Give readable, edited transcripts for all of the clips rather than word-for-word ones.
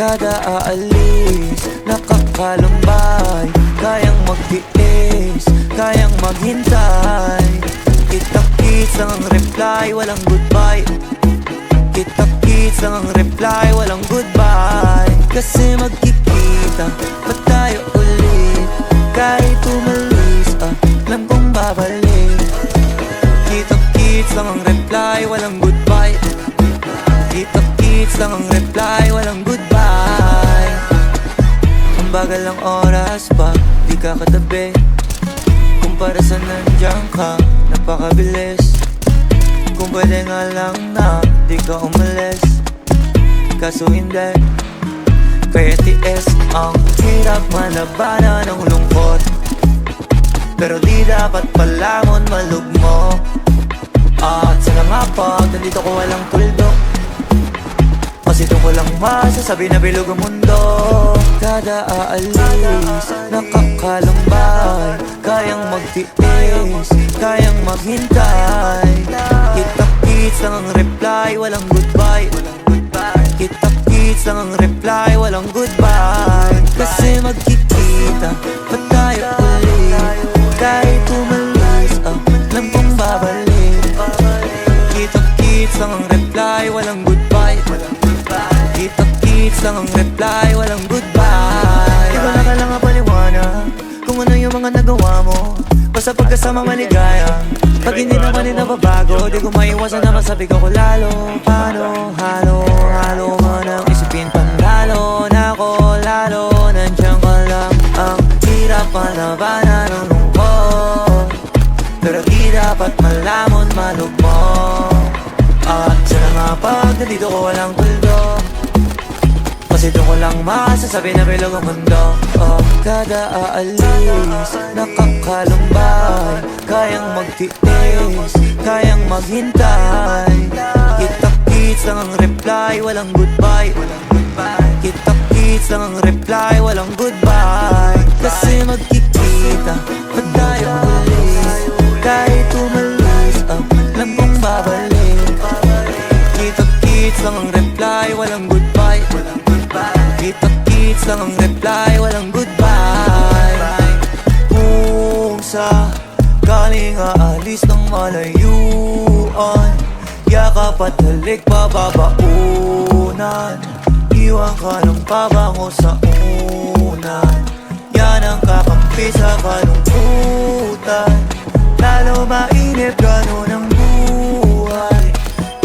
kada aalis, nakakalambay, kayang magtiis, kayang maghintay. Kita-kits lang ang reply, walang goodbye. Kita-kits lang ang reply, walang goodbye. Kasi magkikita pa tayo ulit, kahit umalis, alam kong babalik. Kita-kits lang ang reply, walang goodbye. Kita-kits lang ang reply, walang goodbye. Ang bagal ng oras pag di ka katabi, kumpara sa nandiyan ka, napakabilis. Kung pwede nga lang na di ka umalis, kaso hindi. Kaya tiis ang hirap, malabanan ang lungkot, pero di dapat palamon malugmo. At sana nga pag nandito ko walang tuldok, kasi doon ko lang masasabi na bilog ang mundo. Kada aalis, nakakalambay, kayang magtiis, kayang maghintay. Kita-kits lang ang reply, walang goodbye. Kita-kits lang ang reply, walang goodbye. Kasi magkikita pa tayo ulit, kahit umalis, alam kong babalik. Kita-kits lang ang reply, walang goodbye. Kita-kits lang ang reply, walang goodbye. Di ko na kailangan paliwanag kung ano yung mga nagawa mo, basta pagkasama maligaya. Pag hindi naman din nababago, di ko maiwasan na masabi ko lalo. Paano, halo mo nang isipin pang lalo na ako, lalo nandiyan ka lang. Ang hirap palabanan ng lungkot, pero di dapat malamon malugmo. At sana nga pag nandito ko walang tuldo, kasi doon ko lang masasabi na bilog ang mundo. Kada aalis, nakakalambay, kayang magtiis, kayang maghintay. Kita-kits lang ang reply, walang goodbye. Kita-kits lang ang reply, walang goodbye. Kasi magkikita pa tayo ulit, kahit umalis, alam kong babalik. Kita-kits lang ang reply, walang goodbye. Kita-kits lang ang reply, walang goodbye. Kung sakaling aalis ng malayuan, yakap at halik pababaunan, iwan ka ng pabango sa unan. Yan ang kakampi sa kalungkutan, lalo mainip gano'n ang buhay.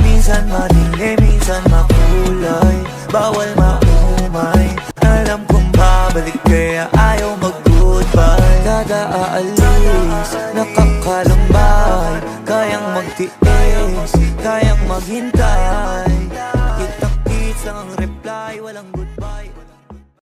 Minsan madilim, minsan makulay, bawal maumay. Alam kong babalik kaya ayaw mag-goodbye. Kada aalis, nakakalambay, kayang magtiis, kayang maghintay. Kita-kits lang ang